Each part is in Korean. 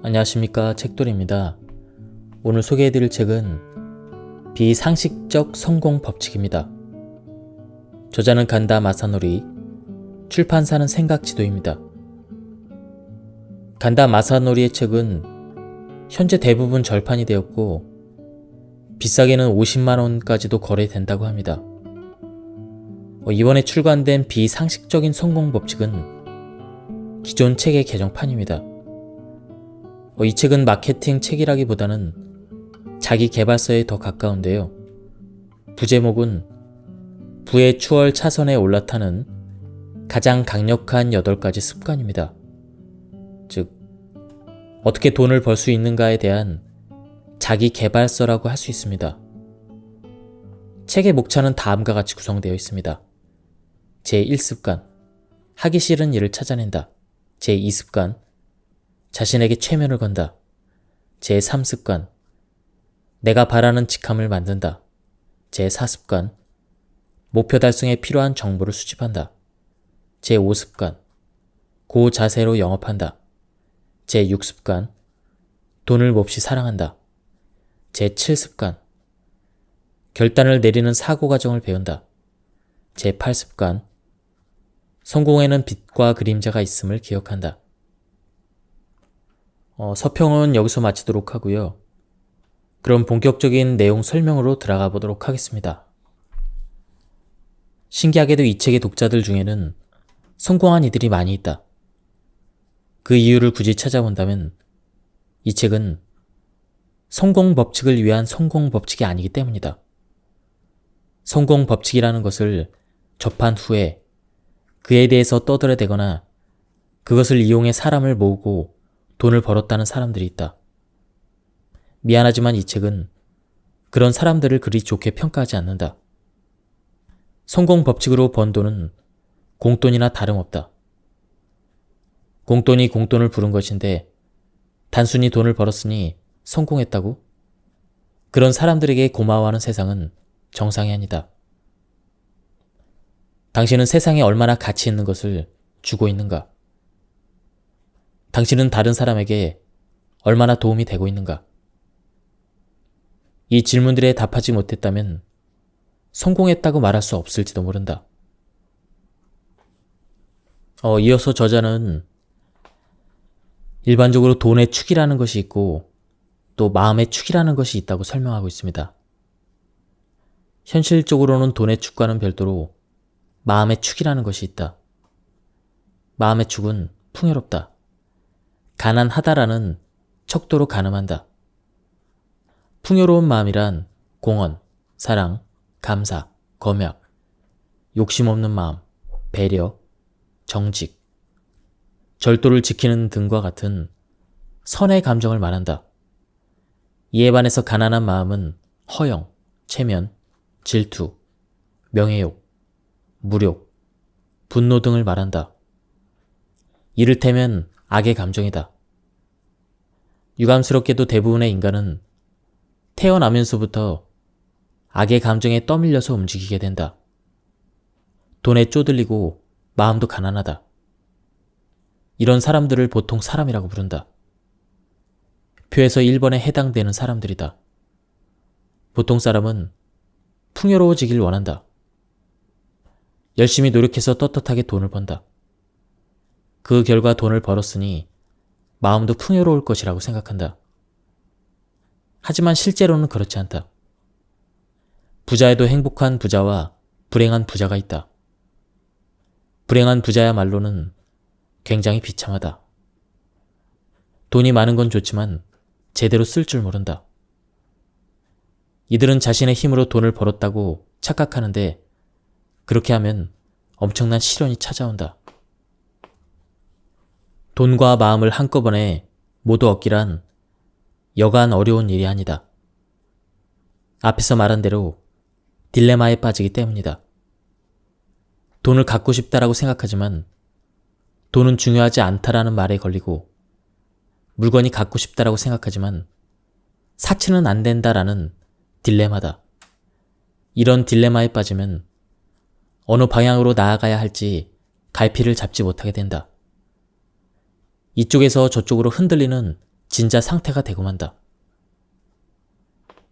안녕하십니까, 책돌이입니다. 오늘 소개해드릴 책은 비상식적 성공 법칙입니다. 저자는 간다 마사노리, 출판사는 생각지도입니다. 간다 마사노리의 책은 현재 대부분 절판이 되었고 비싸게는 50만원까지도 거래된다고 합니다. 이번에 출간된 비상식적인 성공 법칙은 기존 책의 개정판입니다. 이 책은 마케팅 책이라기보다는 자기 개발서에 더 가까운데요. 부제목은 부의 추월 차선에 올라타는 가장 강력한 8가지 습관입니다. 즉, 어떻게 돈을 벌 수 있는가에 대한 자기 개발서라고 할 수 있습니다. 책의 목차는 다음과 같이 구성되어 있습니다. 제1습관, 하기 싫은 일을 찾아낸다. 제2습관, 자신에게 최면을 건다. 제3습관, 내가 바라는 직함을 만든다. 제4습관, 목표 달성에 필요한 정보를 수집한다. 제5습관, 고자세로 영업한다. 제6습관, 돈을 몹시 사랑한다. 제7습관, 결단을 내리는 사고 과정을 배운다. 제8습관, 성공에는 빛과 그림자가 있음을 기억한다. 서평은 여기서 마치도록 하고요. 그럼 본격적인 내용 설명으로 들어가 보도록 하겠습니다. 신기하게도 이 책의 독자들 중에는 성공한 이들이 많이 있다. 그 이유를 굳이 찾아본다면 이 책은 성공 법칙을 위한 성공 법칙이 아니기 때문이다. 성공 법칙이라는 것을 접한 후에 그에 대해서 떠들어대거나 그것을 이용해 사람을 모으고 돈을 벌었다는 사람들이 있다. 미안하지만 이 책은 그런 사람들을 그리 좋게 평가하지 않는다. 성공 법칙으로 번 돈은 공돈이나 다름없다. 공돈이 공돈을 부른 것인데 단순히 돈을 벌었으니 성공했다고? 그런 사람들에게 고마워하는 세상은 정상이 아니다. 당신은 세상에 얼마나 가치 있는 것을 주고 있는가? 당신은 다른 사람에게 얼마나 도움이 되고 있는가? 이 질문들에 답하지 못했다면 성공했다고 말할 수 없을지도 모른다. 이어서 저자는 일반적으로 돈의 축이라는 것이 있고 또 마음의 축이라는 것이 있다고 설명하고 있습니다. 현실적으로는 돈의 축과는 별도로 마음의 축이라는 것이 있다. 마음의 축은 풍요롭다. 가난하다라는 척도로 가늠한다. 풍요로운 마음이란 공헌, 사랑, 감사, 검약, 욕심 없는 마음, 배려, 정직, 절도를 지키는 등과 같은 선의 감정을 말한다. 이에 반해서 가난한 마음은 허영, 체면, 질투, 명예욕, 무욕, 분노 등을 말한다. 이를테면 악의 감정이다. 유감스럽게도 대부분의 인간은 태어나면서부터 악의 감정에 떠밀려서 움직이게 된다. 돈에 쪼들리고 마음도 가난하다. 이런 사람들을 보통 사람이라고 부른다. 표에서 1번에 해당되는 사람들이다. 보통 사람은 풍요로워지길 원한다. 열심히 노력해서 떳떳하게 돈을 번다. 그 결과 돈을 벌었으니 마음도 풍요로울 것이라고 생각한다. 하지만 실제로는 그렇지 않다. 부자에도 행복한 부자와 불행한 부자가 있다. 불행한 부자야말로는 굉장히 비참하다. 돈이 많은 건 좋지만 제대로 쓸 줄 모른다. 이들은 자신의 힘으로 돈을 벌었다고 착각하는데 그렇게 하면 엄청난 시련이 찾아온다. 돈과 마음을 한꺼번에 모두 얻기란 여간 어려운 일이 아니다. 앞에서 말한 대로 딜레마에 빠지기 때문이다. 돈을 갖고 싶다라고 생각하지만 돈은 중요하지 않다라는 말에 걸리고 물건이 갖고 싶다라고 생각하지만 사치는 안 된다라는 딜레마다. 이런 딜레마에 빠지면 어느 방향으로 나아가야 할지 갈피를 잡지 못하게 된다. 이쪽에서 저쪽으로 흔들리는 진자 상태가 되고 만다.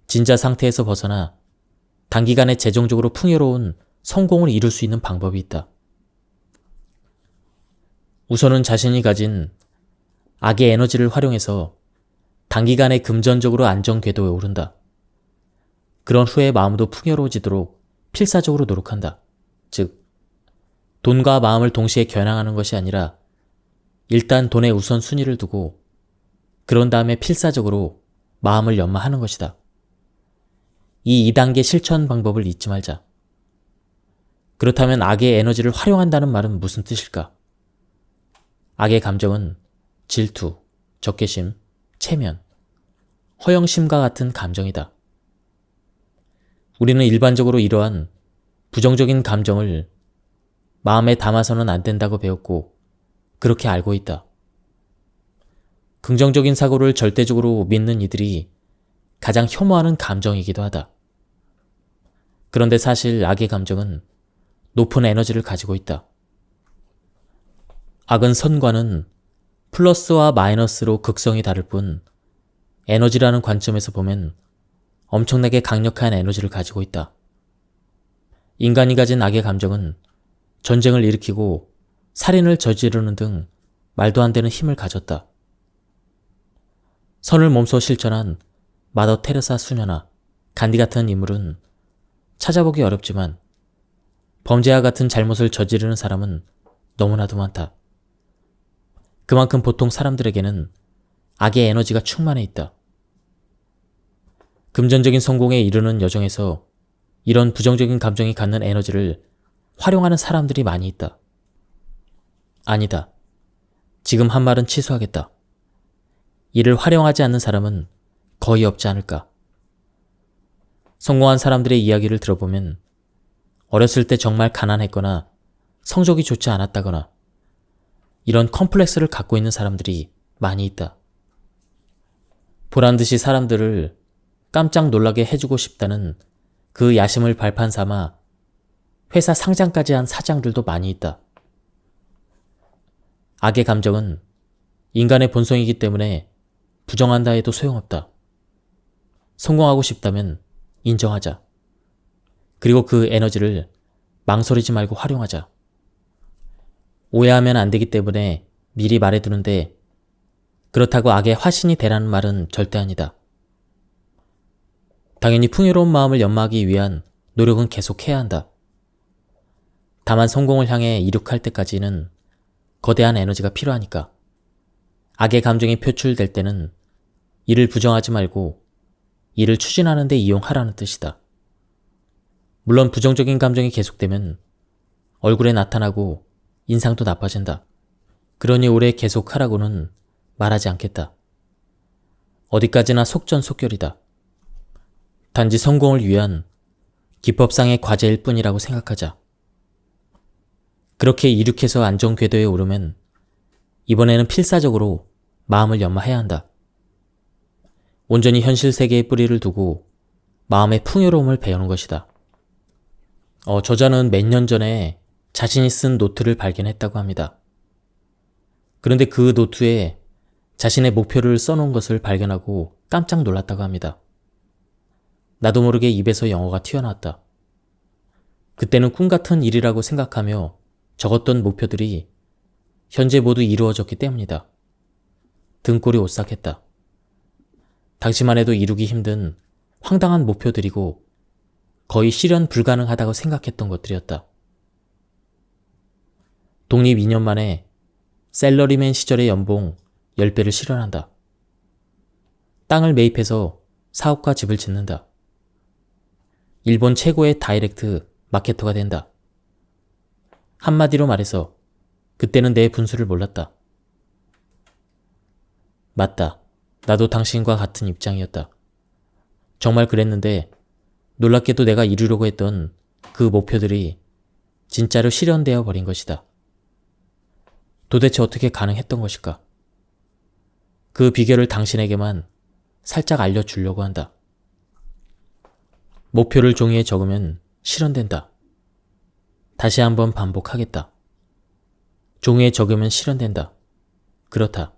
진자 상태에서 벗어나 단기간에 재정적으로 풍요로운 성공을 이룰 수 있는 방법이 있다. 우선은 자신이 가진 악의 에너지를 활용해서 단기간에 금전적으로 안정 궤도에 오른다. 그런 후에 마음도 풍요로워지도록 필사적으로 노력한다. 즉, 돈과 마음을 동시에 겨냥하는 것이 아니라 일단 돈에 우선순위를 두고 그런 다음에 필사적으로 마음을 연마하는 것이다. 이 2단계 실천 방법을 잊지 말자. 그렇다면 악의 에너지를 활용한다는 말은 무슨 뜻일까? 악의 감정은 질투, 적개심, 체면, 허영심과 같은 감정이다. 우리는 일반적으로 이러한 부정적인 감정을 마음에 담아서는 안 된다고 배웠고 그렇게 알고 있다. 긍정적인 사고를 절대적으로 믿는 이들이 가장 혐오하는 감정이기도 하다. 그런데 사실 악의 감정은 높은 에너지를 가지고 있다. 악은 선과는 플러스와 마이너스로 극성이 다를 뿐 에너지라는 관점에서 보면 엄청나게 강력한 에너지를 가지고 있다. 인간이 가진 악의 감정은 전쟁을 일으키고 살인을 저지르는 등 말도 안 되는 힘을 가졌다. 선을 몸소 실천한 마더 테레사 수녀나 간디 같은 인물은 찾아보기 어렵지만 범죄와 같은 잘못을 저지르는 사람은 너무나도 많다. 그만큼 보통 사람들에게는 악의 에너지가 충만해 있다. 금전적인 성공에 이르는 여정에서 이런 부정적인 감정이 갖는 에너지를 활용하는 사람들이 많이 있다. 아니다. 지금 한 말은 취소하겠다. 이를 활용하지 않는 사람은 거의 없지 않을까. 성공한 사람들의 이야기를 들어보면 어렸을 때 정말 가난했거나 성적이 좋지 않았다거나 이런 컴플렉스를 갖고 있는 사람들이 많이 있다. 보란듯이 사람들을 깜짝 놀라게 해주고 싶다는 그 야심을 발판 삼아 회사 상장까지 한 사장들도 많이 있다. 악의 감정은 인간의 본성이기 때문에 부정한다 해도 소용없다. 성공하고 싶다면 인정하자. 그리고 그 에너지를 망설이지 말고 활용하자. 오해하면 안 되기 때문에 미리 말해두는데 그렇다고 악의 화신이 되라는 말은 절대 아니다. 당연히 풍요로운 마음을 연마하기 위한 노력은 계속해야 한다. 다만 성공을 향해 이륙할 때까지는 거대한 에너지가 필요하니까 악의 감정이 표출될 때는 이를 부정하지 말고 이를 추진하는 데 이용하라는 뜻이다. 물론 부정적인 감정이 계속되면 얼굴에 나타나고 인상도 나빠진다. 그러니 오래 계속하라고는 말하지 않겠다. 어디까지나 속전속결이다. 단지 성공을 위한 기법상의 과제일 뿐이라고 생각하자. 그렇게 이륙해서 안정 궤도에 오르면 이번에는 필사적으로 마음을 연마해야 한다. 온전히 현실 세계에 뿌리를 두고 마음의 풍요로움을 배우는 것이다. 저자는 몇 년 전에 자신이 쓴 노트를 발견했다고 합니다. 그런데 그 노트에 자신의 목표를 써놓은 것을 발견하고 깜짝 놀랐다고 합니다. 나도 모르게 입에서 영어가 튀어나왔다. 그때는 꿈같은 일이라고 생각하며 적었던 목표들이 현재 모두 이루어졌기 때문이다. 등골이 오싹했다. 당시만 해도 이루기 힘든 황당한 목표들이고 거의 실현 불가능하다고 생각했던 것들이었다. 독립 2년 만에 셀러리맨 시절의 연봉 10배를 실현한다. 땅을 매입해서 사업과 집을 짓는다. 일본 최고의 다이렉트 마케터가 된다. 한마디로 말해서 그때는 내 분수를 몰랐다. 맞다. 나도 당신과 같은 입장이었다. 정말 그랬는데 놀랍게도 내가 이루려고 했던 그 목표들이 진짜로 실현되어 버린 것이다. 도대체 어떻게 가능했던 것일까? 그 비결을 당신에게만 살짝 알려주려고 한다. 목표를 종이에 적으면 실현된다. 다시 한번 반복하겠다. 종이에 적으면 실현된다. 그렇다.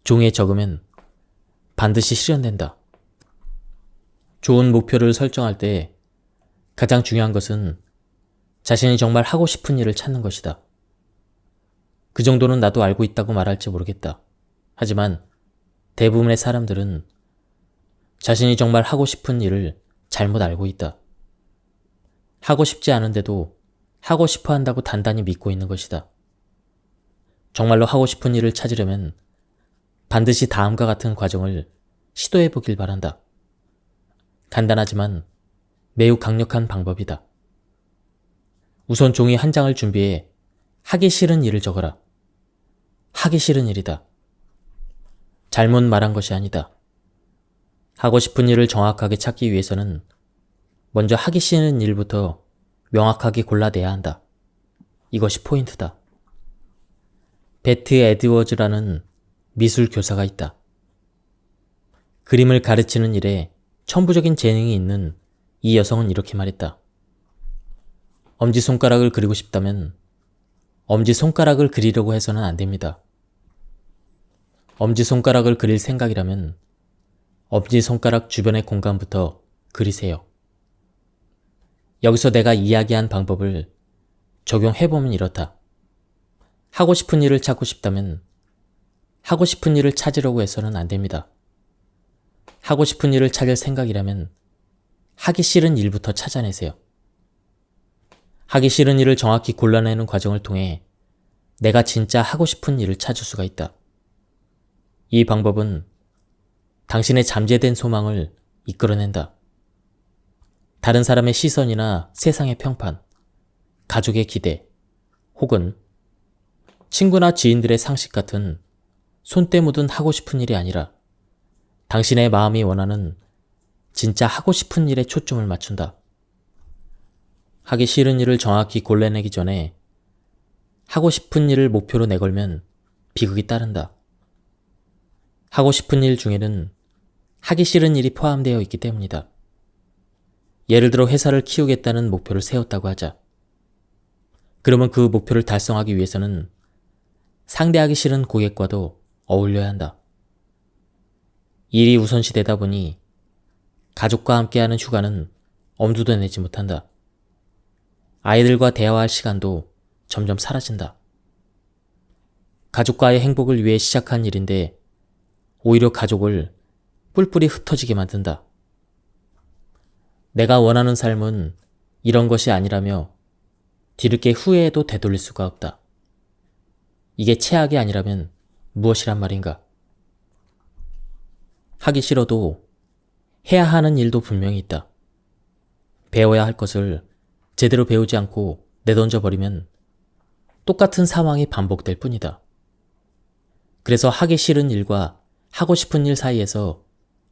종이에 적으면 반드시 실현된다. 좋은 목표를 설정할 때 가장 중요한 것은 자신이 정말 하고 싶은 일을 찾는 것이다. 그 정도는 나도 알고 있다고 말할지 모르겠다. 하지만 대부분의 사람들은 자신이 정말 하고 싶은 일을 잘못 알고 있다. 하고 싶지 않은데도 하고 싶어 한다고 단단히 믿고 있는 것이다. 정말로 하고 싶은 일을 찾으려면 반드시 다음과 같은 과정을 시도해 보길 바란다. 간단하지만 매우 강력한 방법이다. 우선 종이 한 장을 준비해 하기 싫은 일을 적어라. 하기 싫은 일이다. 잘못 말한 것이 아니다. 하고 싶은 일을 정확하게 찾기 위해서는 먼저 하기 싫은 일부터 명확하게 골라내야 한다. 이것이 포인트다. 베트 에드워즈라는 미술 교사가 있다. 그림을 가르치는 일에 천부적인 재능이 있는 이 여성은 이렇게 말했다. 엄지손가락을 그리고 싶다면 엄지손가락을 그리려고 해서는 안 됩니다. 엄지손가락을 그릴 생각이라면 엄지손가락 주변의 공간부터 그리세요. 여기서 내가 이야기한 방법을 적용해보면 이렇다. 하고 싶은 일을 찾고 싶다면 하고 싶은 일을 찾으려고 해서는 안 됩니다. 하고 싶은 일을 찾을 생각이라면 하기 싫은 일부터 찾아내세요. 하기 싫은 일을 정확히 골라내는 과정을 통해 내가 진짜 하고 싶은 일을 찾을 수가 있다. 이 방법은 당신의 잠재된 소망을 이끌어낸다. 다른 사람의 시선이나 세상의 평판, 가족의 기대, 혹은 친구나 지인들의 상식 같은 손때 묻은 하고 싶은 일이 아니라 당신의 마음이 원하는 진짜 하고 싶은 일에 초점을 맞춘다. 하기 싫은 일을 정확히 골라내기 전에 하고 싶은 일을 목표로 내걸면 비극이 따른다. 하고 싶은 일 중에는 하기 싫은 일이 포함되어 있기 때문이다. 예를 들어 회사를 키우겠다는 목표를 세웠다고 하자. 그러면 그 목표를 달성하기 위해서는 상대하기 싫은 고객과도 어울려야 한다. 일이 우선시되다 보니 가족과 함께하는 휴가는 엄두도 내지 못한다. 아이들과 대화할 시간도 점점 사라진다. 가족과의 행복을 위해 시작한 일인데 오히려 가족을 뿔뿔이 흩어지게 만든다. 내가 원하는 삶은 이런 것이 아니라며 뒤늦게 후회해도 되돌릴 수가 없다. 이게 최악이 아니라면 무엇이란 말인가? 하기 싫어도 해야 하는 일도 분명히 있다. 배워야 할 것을 제대로 배우지 않고 내던져 버리면 똑같은 상황이 반복될 뿐이다. 그래서 하기 싫은 일과 하고 싶은 일 사이에서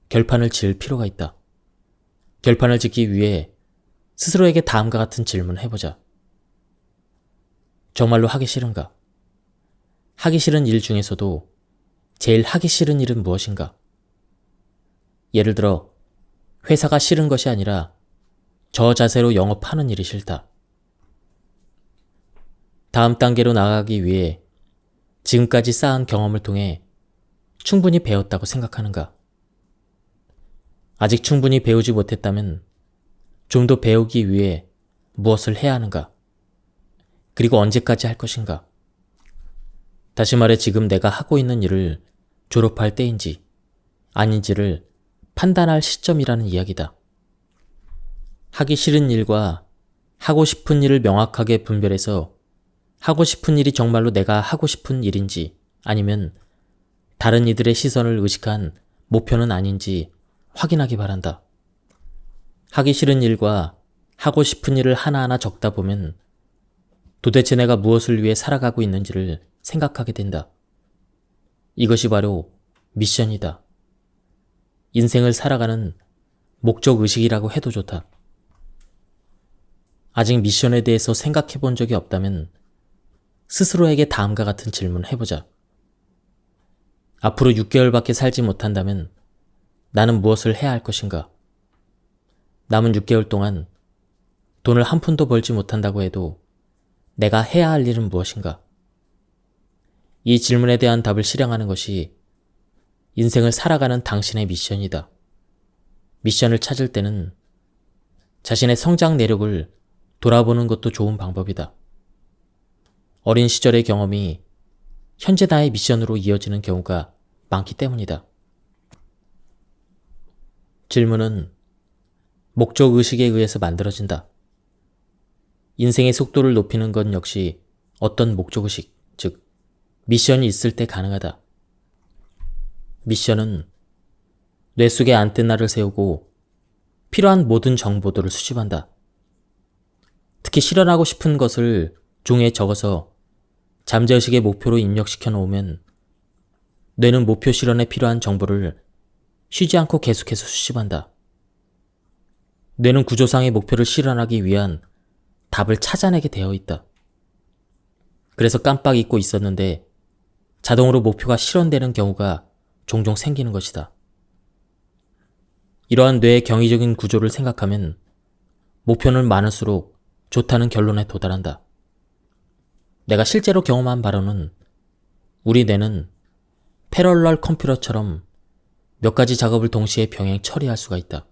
결판을 지을 필요가 있다. 결판을 짓기 위해 스스로에게 다음과 같은 질문을 해보자. 정말로 하기 싫은가? 하기 싫은 일 중에서도 제일 하기 싫은 일은 무엇인가? 예를 들어 회사가 싫은 것이 아니라 저 자세로 영업하는 일이 싫다. 다음 단계로 나아가기 위해 지금까지 쌓은 경험을 통해 충분히 배웠다고 생각하는가? 아직 충분히 배우지 못했다면 좀 더 배우기 위해 무엇을 해야 하는가? 그리고 언제까지 할 것인가? 다시 말해 지금 내가 하고 있는 일을 졸업할 때인지 아닌지를 판단할 시점이라는 이야기다. 하기 싫은 일과 하고 싶은 일을 명확하게 분별해서 하고 싶은 일이 정말로 내가 하고 싶은 일인지 아니면 다른 이들의 시선을 의식한 목표는 아닌지 확인하기 바란다. 하기 싫은 일과 하고 싶은 일을 하나하나 적다 보면 도대체 내가 무엇을 위해 살아가고 있는지를 생각하게 된다. 이것이 바로 미션이다. 인생을 살아가는 목적의식이라고 해도 좋다. 아직 미션에 대해서 생각해 본 적이 없다면 스스로에게 다음과 같은 질문을 해보자. 앞으로 6개월밖에 살지 못한다면 나는 무엇을 해야 할 것인가? 남은 6개월 동안 돈을 한 푼도 벌지 못한다고 해도 내가 해야 할 일은 무엇인가? 이 질문에 대한 답을 실행하는 것이 인생을 살아가는 당신의 미션이다. 미션을 찾을 때는 자신의 성장 내력을 돌아보는 것도 좋은 방법이다. 어린 시절의 경험이 현재 나의 미션으로 이어지는 경우가 많기 때문이다. 질문은 목적의식에 의해서 만들어진다. 인생의 속도를 높이는 건 역시 어떤 목적의식, 즉 미션이 있을 때 가능하다. 미션은 뇌 속에 안테나를 세우고 필요한 모든 정보들을 수집한다. 특히 실현하고 싶은 것을 종이에 적어서 잠재의식의 목표로 입력시켜 놓으면 뇌는 목표 실현에 필요한 정보를 쉬지 않고 계속해서 수집한다. 뇌는 구조상의 목표를 실현하기 위한 답을 찾아내게 되어 있다. 그래서 깜빡 잊고 있었는데 자동으로 목표가 실현되는 경우가 종종 생기는 것이다. 이러한 뇌의 경이적인 구조를 생각하면 목표는 많을수록 좋다는 결론에 도달한다. 내가 실제로 경험한 바로는 우리 뇌는 패럴럴 컴퓨터처럼 몇 가지 작업을 동시에 병행 처리할 수가 있다.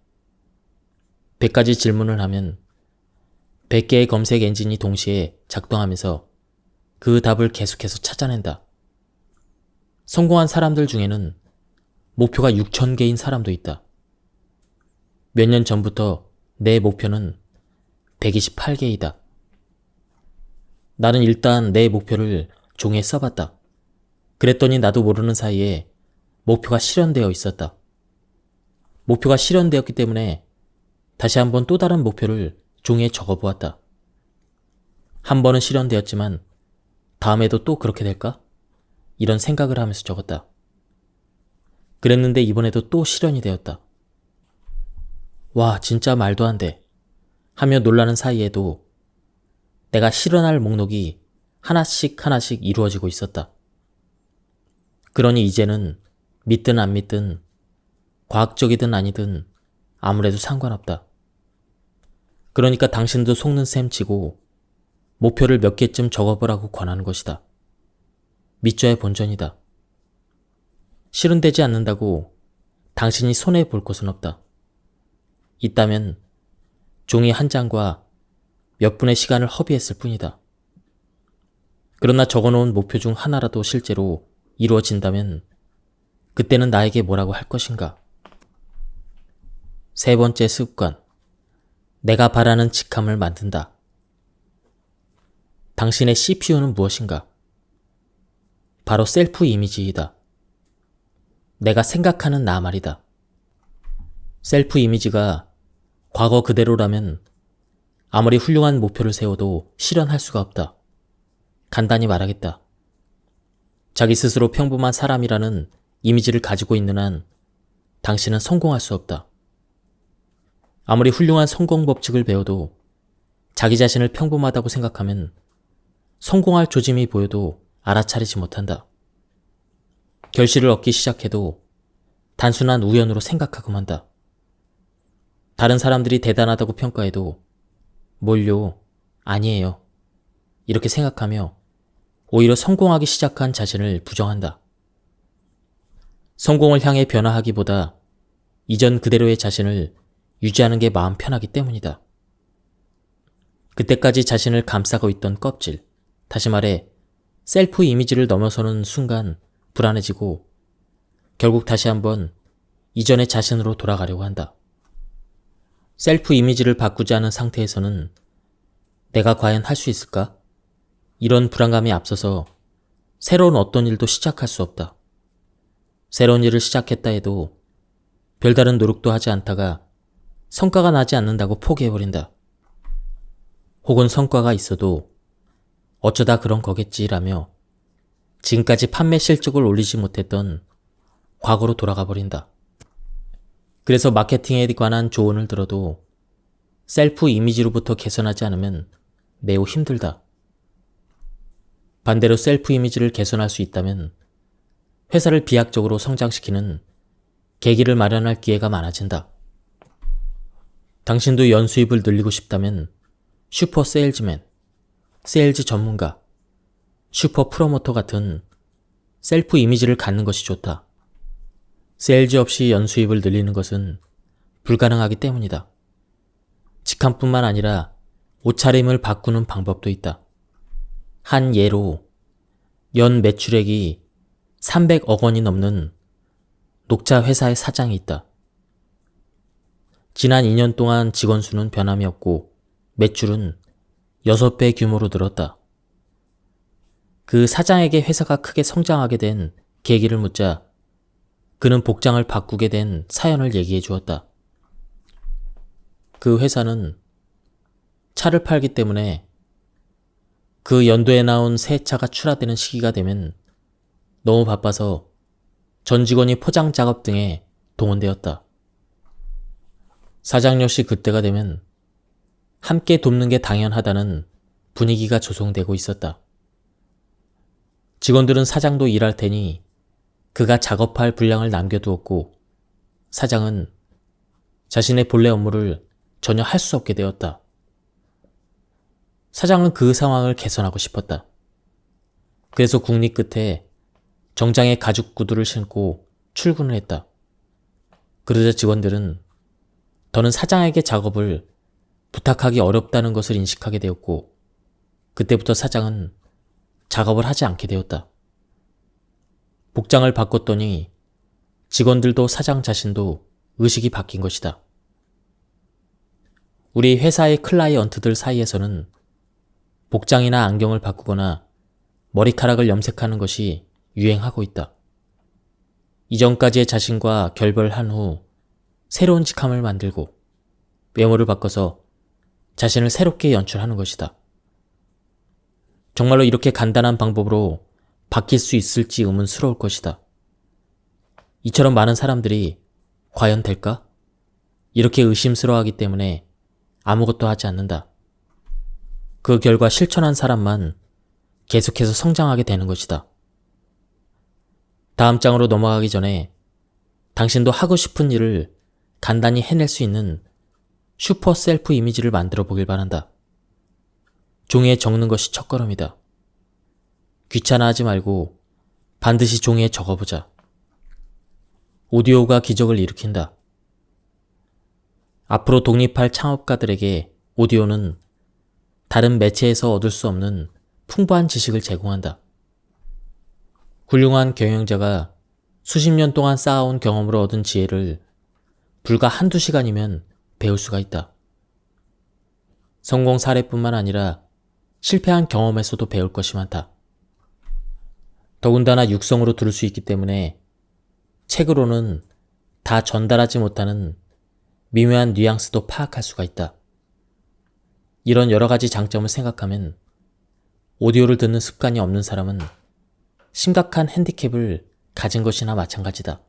100가지 질문을 하면 100개의 검색 엔진이 동시에 작동하면서 그 답을 계속해서 찾아낸다. 성공한 사람들 중에는 목표가 6,000개인 사람도 있다. 몇 년 전부터 내 목표는 128개이다. 나는 일단 내 목표를 종이에 써봤다. 그랬더니 나도 모르는 사이에 목표가 실현되어 있었다. 목표가 실현되었기 때문에 다시 한번 또 다른 목표를 종이에 적어보았다. 한 번은 실현되었지만 다음에도 또 그렇게 될까? 이런 생각을 하면서 적었다. 그랬는데 이번에도 또 실현이 되었다. 와, 진짜 말도 안 돼. 하며 놀라는 사이에도 내가 실현할 목록이 하나씩 하나씩 이루어지고 있었다. 그러니 이제는 믿든 안 믿든 과학적이든 아니든 아무래도 상관없다. 그러니까 당신도 속는 셈 치고 목표를 몇 개쯤 적어보라고 권하는 것이다. 밑줄의 본전이다. 실현되지 않는다고 당신이 손해볼 것은 없다. 있다면 종이 한 장과 몇 분의 시간을 허비했을 뿐이다. 그러나 적어놓은 목표 중 하나라도 실제로 이루어진다면 그때는 나에게 뭐라고 할 것인가? 세 번째 습관. 내가 바라는 직함을 만든다. 당신의 CPU는 무엇인가? 바로 셀프 이미지이다. 내가 생각하는 나 말이다. 셀프 이미지가 과거 그대로라면 아무리 훌륭한 목표를 세워도 실현할 수가 없다. 간단히 말하겠다. 자기 스스로 평범한 사람이라는 이미지를 가지고 있는 한 당신은 성공할 수 없다. 아무리 훌륭한 성공 법칙을 배워도 자기 자신을 평범하다고 생각하면 성공할 조짐이 보여도 알아차리지 못한다. 결실을 얻기 시작해도 단순한 우연으로 생각하고 만다. 다른 사람들이 대단하다고 평가해도 뭘요? 아니에요. 이렇게 생각하며 오히려 성공하기 시작한 자신을 부정한다. 성공을 향해 변화하기보다 이전 그대로의 자신을 유지하는 게 마음 편하기 때문이다. 그때까지 자신을 감싸고 있던 껍질, 다시 말해 셀프 이미지를 넘어서는 순간 불안해지고 결국 다시 한번 이전의 자신으로 돌아가려고 한다. 셀프 이미지를 바꾸지 않은 상태에서는 내가 과연 할 수 있을까? 이런 불안감이 앞서서 새로운 어떤 일도 시작할 수 없다. 새로운 일을 시작했다 해도 별다른 노력도 하지 않다가 성과가 나지 않는다고 포기해버린다. 혹은 성과가 있어도 어쩌다 그런 거겠지라며 지금까지 판매 실적을 올리지 못했던 과거로 돌아가 버린다. 그래서 마케팅에 관한 조언을 들어도 셀프 이미지로부터 개선하지 않으면 매우 힘들다. 반대로 셀프 이미지를 개선할 수 있다면 회사를 비약적으로 성장시키는 계기를 마련할 기회가 많아진다. 당신도 연수입을 늘리고 싶다면 슈퍼 세일즈맨, 세일즈 전문가, 슈퍼 프로모터 같은 셀프 이미지를 갖는 것이 좋다. 세일즈 없이 연수입을 늘리는 것은 불가능하기 때문이다. 직함뿐만 아니라 옷차림을 바꾸는 방법도 있다. 한 예로 연 매출액이 300억 원이 넘는 녹차 회사의 사장이 있다. 지난 2년 동안 직원 수는 변함이 없고 매출은 6배 규모로 늘었다. 그 사장에게 회사가 크게 성장하게 된 계기를 묻자 그는 복장을 바꾸게 된 사연을 얘기해 주었다. 그 회사는 차를 팔기 때문에 그 연도에 나온 새 차가 출하되는 시기가 되면 너무 바빠서 전 직원이 포장 작업 등에 동원되었다. 사장 역시 그때가 되면 함께 돕는 게 당연하다는 분위기가 조성되고 있었다. 직원들은 사장도 일할 테니 그가 작업할 분량을 남겨두었고 사장은 자신의 본래 업무를 전혀 할 수 없게 되었다. 사장은 그 상황을 개선하고 싶었다. 그래서 국리 끝에 정장에 가죽 구두를 신고 출근을 했다. 그러자 직원들은 더는 사장에게 작업을 부탁하기 어렵다는 것을 인식하게 되었고 그때부터 사장은 작업을 하지 않게 되었다. 복장을 바꿨더니 직원들도 사장 자신도 의식이 바뀐 것이다. 우리 회사의 클라이언트들 사이에서는 복장이나 안경을 바꾸거나 머리카락을 염색하는 것이 유행하고 있다. 이전까지의 자신과 결별한 후 새로운 직함을 만들고 외모를 바꿔서 자신을 새롭게 연출하는 것이다. 정말로 이렇게 간단한 방법으로 바뀔 수 있을지 의문스러울 것이다. 이처럼 많은 사람들이 과연 될까? 이렇게 의심스러워하기 때문에 아무것도 하지 않는다. 그 결과 실천한 사람만 계속해서 성장하게 되는 것이다. 다음 장으로 넘어가기 전에 당신도 하고 싶은 일을 간단히 해낼 수 있는 슈퍼 셀프 이미지를 만들어 보길 바란다. 종이에 적는 것이 첫걸음이다. 귀찮아하지 말고 반드시 종이에 적어보자. 오디오가 기적을 일으킨다. 앞으로 독립할 창업가들에게 오디오는 다른 매체에서 얻을 수 없는 풍부한 지식을 제공한다. 훌륭한 경영자가 수십 년 동안 쌓아온 경험으로 얻은 지혜를 불과 한두 시간이면 배울 수가 있다. 성공 사례뿐만 아니라 실패한 경험에서도 배울 것이 많다. 더군다나 육성으로 들을 수 있기 때문에 책으로는 다 전달하지 못하는 미묘한 뉘앙스도 파악할 수가 있다. 이런 여러 가지 장점을 생각하면 오디오를 듣는 습관이 없는 사람은 심각한 핸디캡을 가진 것이나 마찬가지다.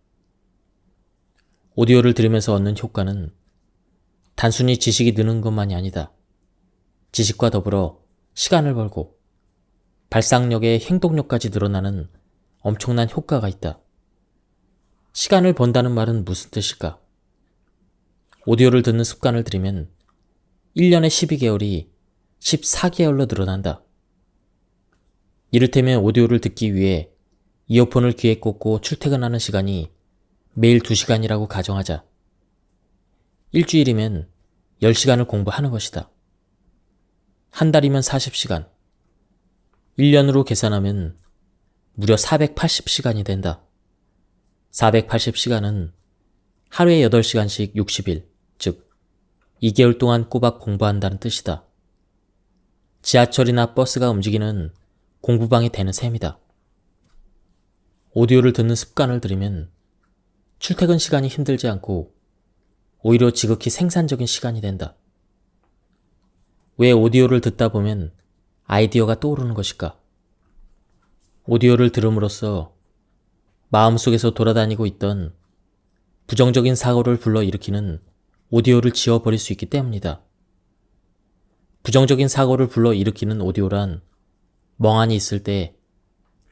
오디오를 들으면서 얻는 효과는 단순히 지식이 느는 것만이 아니다. 지식과 더불어 시간을 벌고 발상력의 행동력까지 늘어나는 엄청난 효과가 있다. 시간을 번다는 말은 무슨 뜻일까? 오디오를 듣는 습관을 들이면 1년에 12개월이 14개월로 늘어난다. 이를테면 오디오를 듣기 위해 이어폰을 귀에 꽂고 출퇴근하는 시간이 매일 2시간이라고 가정하자. 일주일이면 10시간을 공부하는 것이다. 한 달이면 40시간, 1년으로 계산하면 무려 480시간이 된다. 480시간은 하루에 8시간씩 60일, 즉 2개월 동안 꼬박 공부한다는 뜻이다. 지하철이나 버스가 움직이는 공부방이 되는 셈이다. 오디오를 듣는 습관을 들이면 출퇴근 시간이 힘들지 않고 오히려 지극히 생산적인 시간이 된다. 왜 오디오를 듣다 보면 아이디어가 떠오르는 것일까? 오디오를 들음으로써 마음속에서 돌아다니고 있던 부정적인 사고를 불러일으키는 오디오를 지워버릴 수 있기 때문이다. 부정적인 사고를 불러일으키는 오디오란 멍하니 있을 때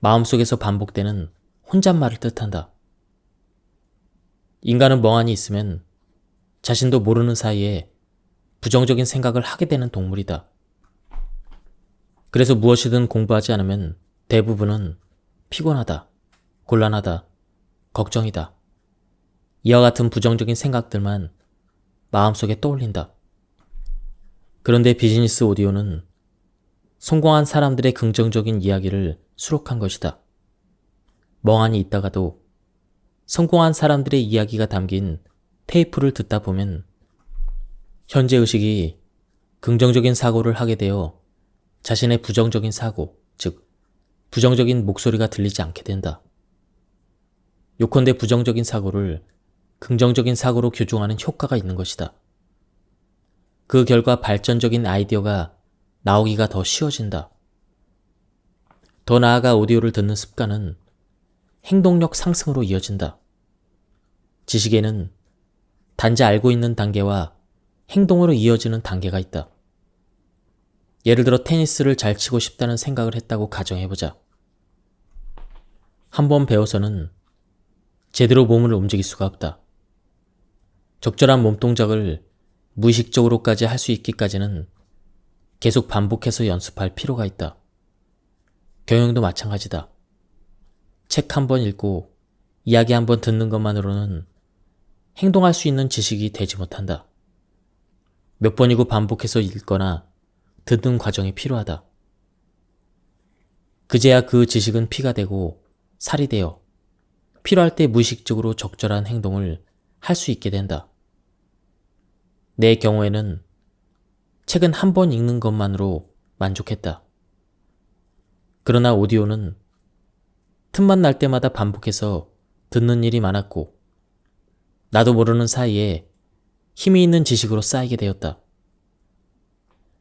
마음속에서 반복되는 혼잣말을 뜻한다. 인간은 멍하니 있으면 자신도 모르는 사이에 부정적인 생각을 하게 되는 동물이다. 그래서 무엇이든 공부하지 않으면 대부분은 피곤하다, 곤란하다, 걱정이다, 이와 같은 부정적인 생각들만 마음속에 떠올린다. 그런데 비즈니스 오디오는 성공한 사람들의 긍정적인 이야기를 수록한 것이다. 멍하니 있다가도 성공한 사람들의 이야기가 담긴 테이프를 듣다 보면 현재 의식이 긍정적인 사고를 하게 되어 자신의 부정적인 사고, 즉 부정적인 목소리가 들리지 않게 된다. 요컨대 부정적인 사고를 긍정적인 사고로 교정하는 효과가 있는 것이다. 그 결과 발전적인 아이디어가 나오기가 더 쉬워진다. 더 나아가 오디오를 듣는 습관은 행동력 상승으로 이어진다. 지식에는 단지 알고 있는 단계와 행동으로 이어지는 단계가 있다. 예를 들어 테니스를 잘 치고 싶다는 생각을 했다고 가정해보자. 한번 배워서는 제대로 몸을 움직일 수가 없다. 적절한 몸동작을 무의식적으로까지 할 수 있기까지는 계속 반복해서 연습할 필요가 있다. 경영도 마찬가지다. 책 한 번 읽고 이야기 한 번 듣는 것만으로는 행동할 수 있는 지식이 되지 못한다. 몇 번이고 반복해서 읽거나 듣는 과정이 필요하다. 그제야 그 지식은 피가 되고 살이 되어 필요할 때 무의식적으로 적절한 행동을 할 수 있게 된다. 내 경우에는 책은 한 번 읽는 것만으로 만족했다. 그러나 오디오는 틈만 날 때마다 반복해서 듣는 일이 많았고 나도 모르는 사이에 힘이 있는 지식으로 쌓이게 되었다.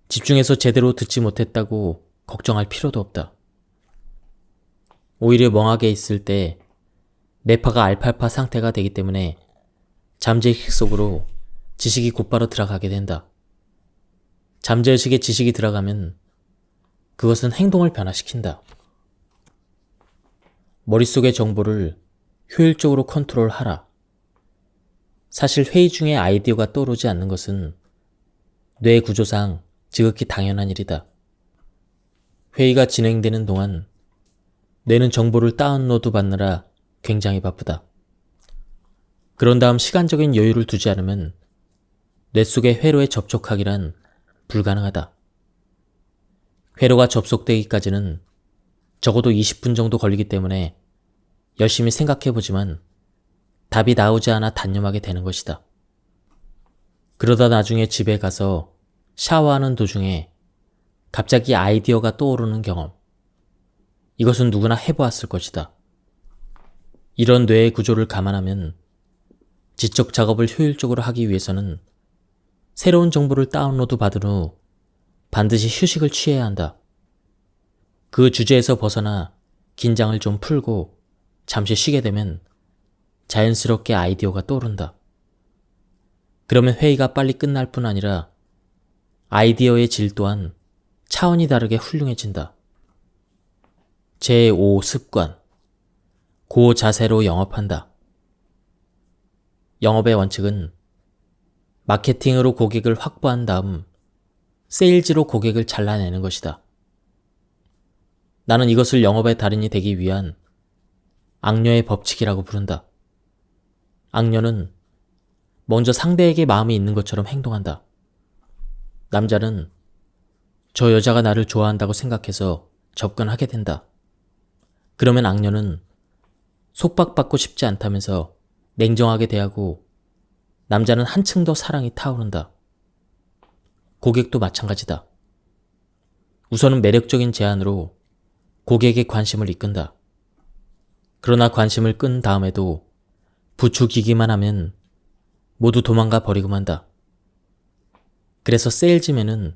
집중해서 제대로 듣지 못했다고 걱정할 필요도 없다. 오히려 멍하게 있을 때 뇌파가 알팔파 상태가 되기 때문에 잠재의식 속으로 지식이 곧바로 들어가게 된다. 잠재의식에 지식이 들어가면 그것은 행동을 변화시킨다. 머릿속의 정보를 효율적으로 컨트롤하라. 사실 회의 중에 아이디어가 떠오르지 않는 것은 뇌 구조상 지극히 당연한 일이다. 회의가 진행되는 동안 뇌는 정보를 다운로드 받느라 굉장히 바쁘다. 그런 다음 시간적인 여유를 두지 않으면 뇌 속의 회로에 접촉하기란 불가능하다. 회로가 접속되기까지는 적어도 20분 정도 걸리기 때문에 열심히 생각해보지만 답이 나오지 않아 단념하게 되는 것이다. 그러다 나중에 집에 가서 샤워하는 도중에 갑자기 아이디어가 떠오르는 경험. 이것은 누구나 해보았을 것이다. 이런 뇌의 구조를 감안하면 지적 작업을 효율적으로 하기 위해서는 새로운 정보를 다운로드 받은 후 반드시 휴식을 취해야 한다. 그 주제에서 벗어나 긴장을 좀 풀고 잠시 쉬게 되면 자연스럽게 아이디어가 떠오른다. 그러면 회의가 빨리 끝날 뿐 아니라 아이디어의 질 또한 차원이 다르게 훌륭해진다. 제5습관. 고자세로 영업한다. 영업의 원칙은 마케팅으로 고객을 확보한 다음 세일즈로 고객을 잘라내는 것이다. 나는 이것을 영업의 달인이 되기 위한 악녀의 법칙이라고 부른다. 악녀는 먼저 상대에게 마음이 있는 것처럼 행동한다. 남자는 저 여자가 나를 좋아한다고 생각해서 접근하게 된다. 그러면 악녀는 속박받고 싶지 않다면서 냉정하게 대하고 남자는 한층 더 사랑이 타오른다. 고객도 마찬가지다. 우선은 매력적인 제안으로 고객의 관심을 이끈다. 그러나 관심을 끈 다음에도 부추기기만 하면 모두 도망가 버리고 만다. 그래서 세일즈맨은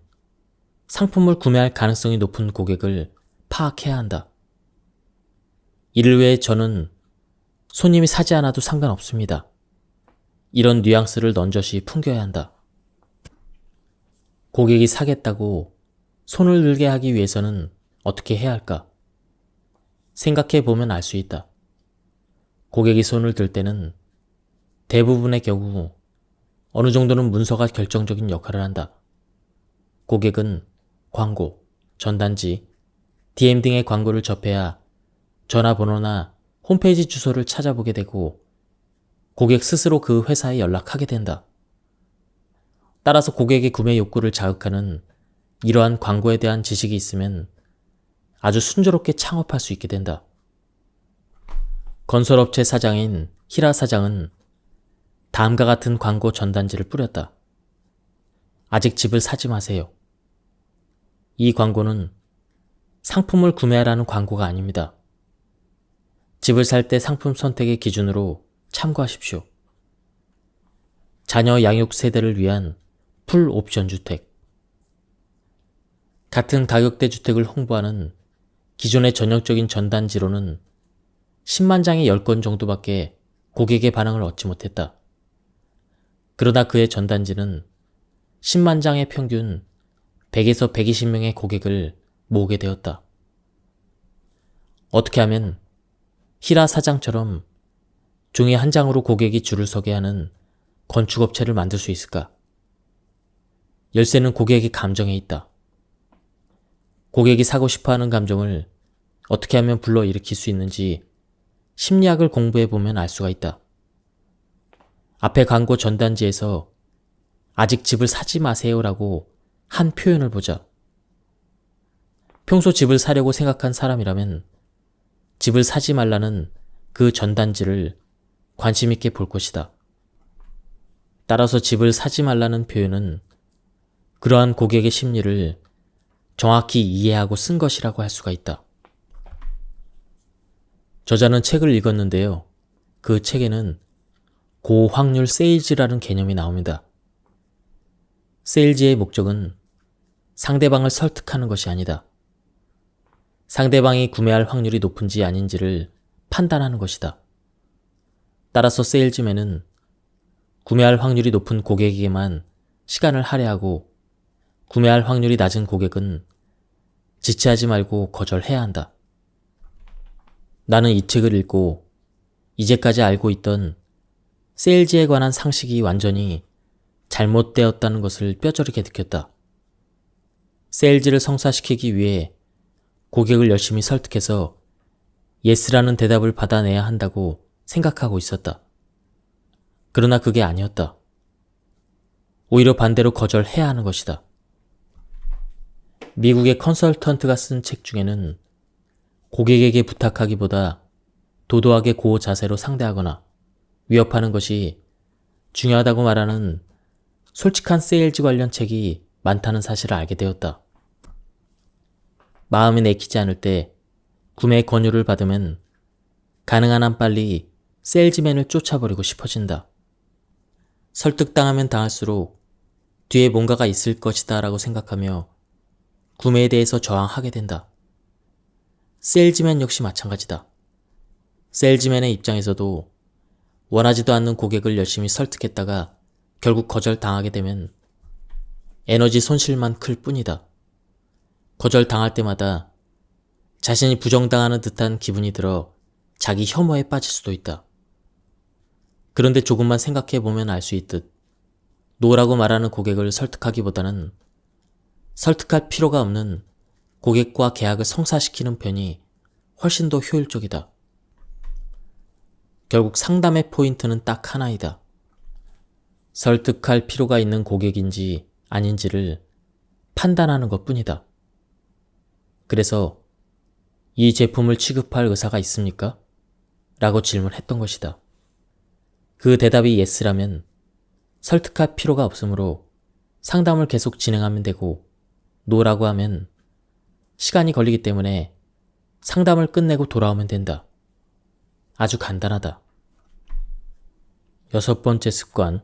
상품을 구매할 가능성이 높은 고객을 파악해야 한다. 이를 위해 저는 손님이 사지 않아도 상관없습니다. 이런 뉘앙스를 넌저시 풍겨야 한다. 고객이 사겠다고 손을 들게 하기 위해서는 어떻게 해야 할까? 생각해 보면 알 수 있다. 고객이 손을 들 때는 대부분의 경우 어느 정도는 문서가 결정적인 역할을 한다. 고객은 광고, 전단지, DM 등의 광고를 접해야 전화번호나 홈페이지 주소를 찾아보게 되고 고객 스스로 그 회사에 연락하게 된다. 따라서 고객의 구매 욕구를 자극하는 이러한 광고에 대한 지식이 있으면 아주 순조롭게 창업할 수 있게 된다. 건설업체 사장인 히라 사장은 다음과 같은 광고 전단지를 뿌렸다. 아직 집을 사지 마세요. 이 광고는 상품을 구매하라는 광고가 아닙니다. 집을 살 때 상품 선택의 기준으로 참고하십시오. 자녀 양육 세대를 위한 풀 옵션 주택. 같은 가격대 주택을 홍보하는 기존의 전형적인 전단지로는 10만 장의 10건 정도밖에 고객의 반응을 얻지 못했다. 그러나 그의 전단지는 10만 장의 평균 100에서 120명의 고객을 모으게 되었다. 어떻게 하면 히라 사장처럼 종이 한 장으로 고객이 줄을 서게 하는 건축업체를 만들 수 있을까? 열쇠는 고객의 감정에 있다. 고객이 사고 싶어하는 감정을 어떻게 하면 불러일으킬 수 있는지 심리학을 공부해보면 알 수가 있다. 앞에 광고 전단지에서 아직 집을 사지 마세요라고 한 표현을 보자. 평소 집을 사려고 생각한 사람이라면 집을 사지 말라는 그 전단지를 관심 있게 볼 것이다. 따라서 집을 사지 말라는 표현은 그러한 고객의 심리를 정확히 이해하고 쓴 것이라고 할 수가 있다. 저자는 책을 읽었는데요. 그 책에는 고확률 세일즈라는 개념이 나옵니다. 세일즈의 목적은 상대방을 설득하는 것이 아니다. 상대방이 구매할 확률이 높은지 아닌지를 판단하는 것이다. 따라서 세일즈맨은 구매할 확률이 높은 고객에게만 시간을 할애하고 구매할 확률이 낮은 고객은 지체하지 말고 거절해야 한다. 나는 이 책을 읽고 이제까지 알고 있던 세일즈에 관한 상식이 완전히 잘못되었다는 것을 뼈저리게 느꼈다. 세일즈를 성사시키기 위해 고객을 열심히 설득해서 예스라는 대답을 받아내야 한다고 생각하고 있었다. 그러나 그게 아니었다. 오히려 반대로 거절해야 하는 것이다. 미국의 컨설턴트가 쓴 책 중에는 고객에게 부탁하기보다 도도하게 고호 자세로 상대하거나 위협하는 것이 중요하다고 말하는 솔직한 세일즈 관련 책이 많다는 사실을 알게 되었다. 마음이 내키지 않을 때 구매 권유를 받으면 가능한 한 빨리 세일즈맨을 쫓아버리고 싶어진다. 설득당하면 당할수록 뒤에 뭔가가 있을 것이다 라고 생각하며 구매에 대해서 저항하게 된다. 세일즈맨 역시 마찬가지다. 세일즈맨의 입장에서도 원하지도 않는 고객을 열심히 설득했다가 결국 거절당하게 되면 에너지 손실만 클 뿐이다. 거절당할 때마다 자신이 부정당하는 듯한 기분이 들어 자기 혐오에 빠질 수도 있다. 그런데 조금만 생각해보면 알 수 있듯 노라고 말하는 고객을 설득하기보다는 설득할 필요가 없는 고객과 계약을 성사시키는 편이 훨씬 더 효율적이다. 결국 상담의 포인트는 딱 하나이다. 설득할 필요가 있는 고객인지 아닌지를 판단하는 것뿐이다. 그래서 이 제품을 취급할 의사가 있습니까? 라고 질문했던 것이다. 그 대답이 예스라면 설득할 필요가 없으므로 상담을 계속 진행하면 되고 노라고 하면 시간이 걸리기 때문에 상담을 끝내고 돌아오면 된다. 아주 간단하다. 6번째 습관,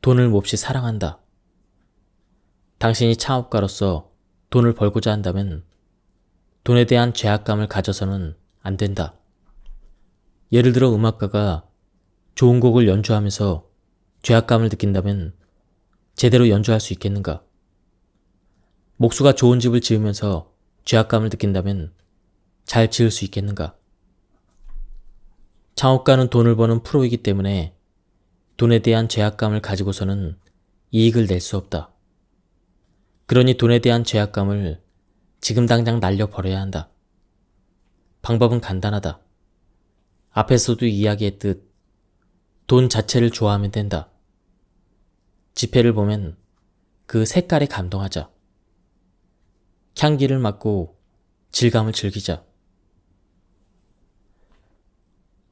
돈을 몹시 사랑한다. 당신이 창업가로서 돈을 벌고자 한다면 돈에 대한 죄악감을 가져서는 안 된다. 예를 들어 음악가가 좋은 곡을 연주하면서 죄악감을 느낀다면 제대로 연주할 수 있겠는가? 목수가 좋은 집을 지으면서 죄악감을 느낀다면 잘 지을 수 있겠는가? 창업가는 돈을 버는 프로이기 때문에 돈에 대한 죄악감을 가지고서는 이익을 낼 수 없다. 그러니 돈에 대한 죄악감을 지금 당장 날려버려야 한다. 방법은 간단하다. 앞에서도 이야기했듯 돈 자체를 좋아하면 된다. 지폐를 보면 그 색깔에 감동하자. 향기를 맡고 질감을 즐기자.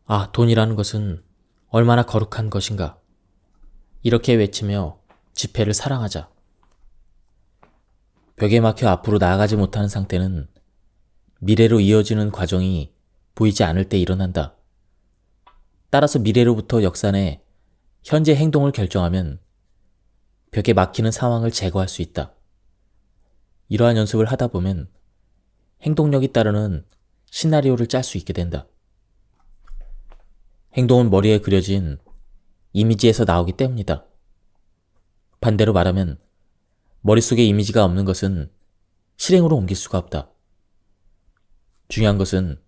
아, 돈이라는 것은 얼마나 거룩한 것인가. 이렇게 외치며 지폐를 사랑하자. 벽에 막혀 앞으로 나아가지 못하는 상태는 미래로 이어지는 과정이 보이지 않을 때 일어난다. 따라서 미래로부터 역산해 현재 행동을 결정하면 벽에 막히는 상황을 제거할 수 있다. 이러한 연습을 하다 보면 행동력이 따르는 시나리오를 짤 수 있게 된다. 행동은 머리에 그려진 이미지에서 나오기 때문이다. 반대로 말하면 머릿속에 이미지가 없는 것은 실행으로 옮길 수가 없다. 중요한 것은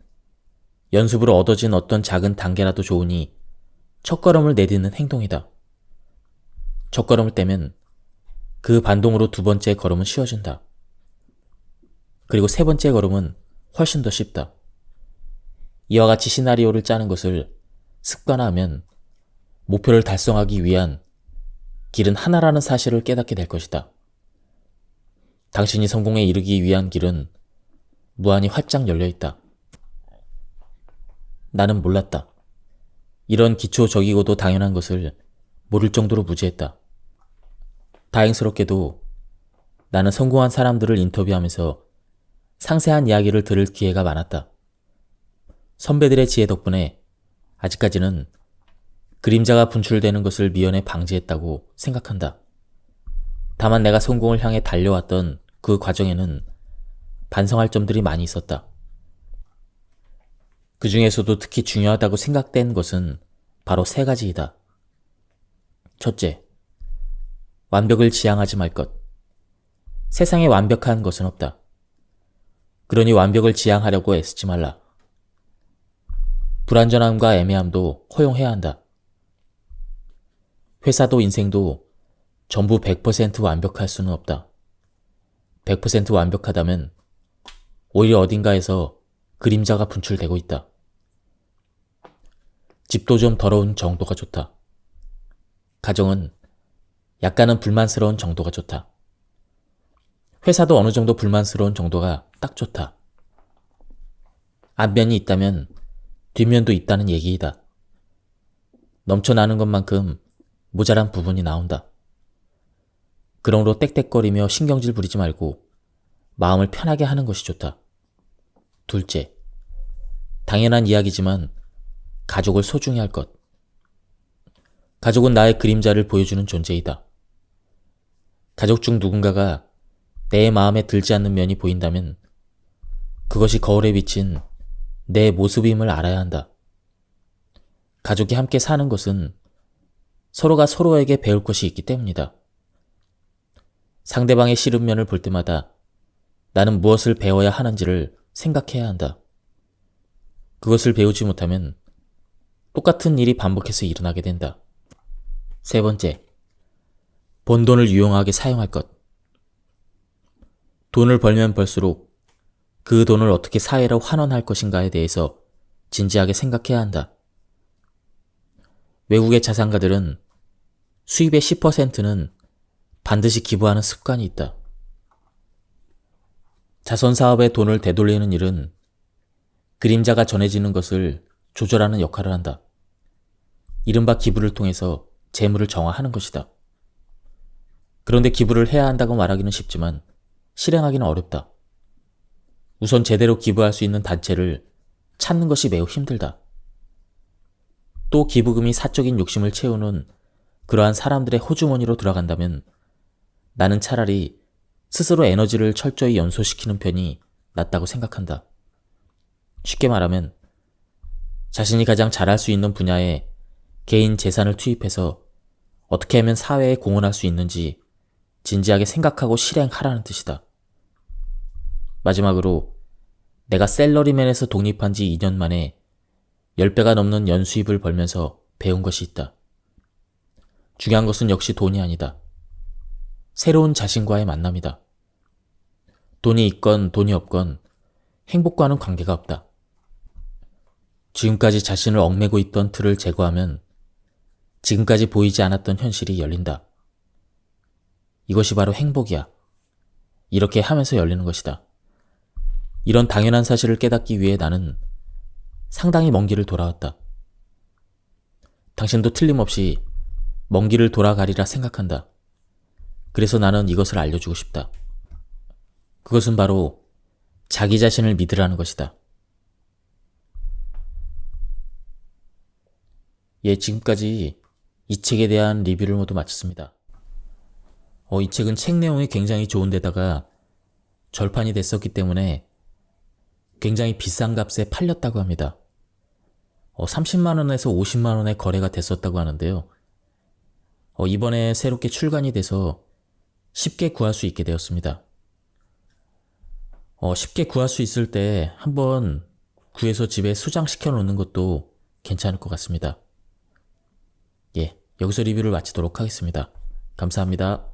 연습으로 얻어진 어떤 작은 단계라도 좋으니 첫걸음을 내딛는 행동이다. 첫걸음을 떼면 그 반동으로 두 번째 걸음은 쉬워진다. 그리고 세 번째 걸음은 훨씬 더 쉽다. 이와 같이 시나리오를 짜는 것을 습관화하면 목표를 달성하기 위한 길은 하나라는 사실을 깨닫게 될 것이다. 당신이 성공에 이르기 위한 길은 무한히 활짝 열려있다. 나는 몰랐다. 이런 기초적이고도 당연한 것을 모를 정도로 무지했다. 다행스럽게도 나는 성공한 사람들을 인터뷰하면서 상세한 이야기를 들을 기회가 많았다. 선배들의 지혜 덕분에 아직까지는 그림자가 분출되는 것을 미연에 방지했다고 생각한다. 다만 내가 성공을 향해 달려왔던 그 과정에는 반성할 점들이 많이 있었다. 그 중에서도 특히 중요하다고 생각된 것은 바로 세 가지이다. 첫째, 완벽을 지향하지 말 것. 세상에 완벽한 것은 없다. 그러니 완벽을 지향하려고 애쓰지 말라. 불완전함과 애매함도 허용해야 한다. 회사도 인생도 전부 100% 완벽할 수는 없다. 100% 완벽하다면 오히려 어딘가에서 그림자가 분출되고 있다. 집도 좀 더러운 정도가 좋다. 가정은 약간은 불만스러운 정도가 좋다. 회사도 어느 정도 불만스러운 정도가 딱 좋다. 앞면이 있다면 뒷면도 있다는 얘기이다. 넘쳐나는 것만큼 모자란 부분이 나온다. 그러므로 땡땡거리며 신경질 부리지 말고 마음을 편하게 하는 것이 좋다. 둘째, 당연한 이야기지만 가족을 소중히 할 것. 가족은 나의 그림자를 보여주는 존재이다. 가족 중 누군가가 내 마음에 들지 않는 면이 보인다면 그것이 거울에 비친 내 모습임을 알아야 한다. 가족이 함께 사는 것은 서로가 서로에게 배울 것이 있기 때문이다. 상대방의 싫은 면을 볼 때마다 나는 무엇을 배워야 하는지를 생각해야 한다. 그것을 배우지 못하면 똑같은 일이 반복해서 일어나게 된다. 세 번째, 번 돈을 유용하게 사용할 것. 돈을 벌면 벌수록 그 돈을 어떻게 사회로 환원할 것인가에 대해서 진지하게 생각해야 한다. 외국의 자산가들은 수입의 10%는 반드시 기부하는 습관이 있다. 자선사업에 돈을 되돌리는 일은 그림자가 전해지는 것을 조절하는 역할을 한다. 이른바 기부를 통해서 재물을 정화하는 것이다. 그런데 기부를 해야 한다고 말하기는 쉽지만 실행하기는 어렵다. 우선 제대로 기부할 수 있는 단체를 찾는 것이 매우 힘들다. 또 기부금이 사적인 욕심을 채우는 그러한 사람들의 호주머니로 들어간다면 나는 차라리 스스로 에너지를 철저히 연소시키는 편이 낫다고 생각한다. 쉽게 말하면 자신이 가장 잘할 수 있는 분야에 개인 재산을 투입해서 어떻게 하면 사회에 공헌할 수 있는지 진지하게 생각하고 실행하라는 뜻이다. 마지막으로 내가 셀러리맨에서 독립한 지 2년 만에 10배가 넘는 연수입을 벌면서 배운 것이 있다. 중요한 것은 역시 돈이 아니다. 새로운 자신과의 만남이다. 돈이 있건 돈이 없건 행복과는 관계가 없다. 지금까지 자신을 얽매고 있던 틀을 제거하면 지금까지 보이지 않았던 현실이 열린다. 이것이 바로 행복이야. 이렇게 하면서 열리는 것이다. 이런 당연한 사실을 깨닫기 위해 나는 상당히 먼 길을 돌아왔다. 당신도 틀림없이 먼 길을 돌아가리라 생각한다. 그래서 나는 이것을 알려주고 싶다. 그것은 바로 자기 자신을 믿으라는 것이다. 예, 지금까지 이 책에 대한 리뷰를 모두 마쳤습니다. 이 책은 책 내용이 굉장히 좋은데다가 절판이 됐었기 때문에 굉장히 비싼 값에 팔렸다고 합니다. 30만원에서 50만원에 거래가 됐었다고 하는데요. 이번에 새롭게 출간이 돼서 쉽게 구할 수 있게 되었습니다. 쉽게 구할 수 있을 때 한번 구해서 집에 수장시켜 놓는 것도 괜찮을 것 같습니다. 예, 여기서 리뷰를 마치도록 하겠습니다. 감사합니다.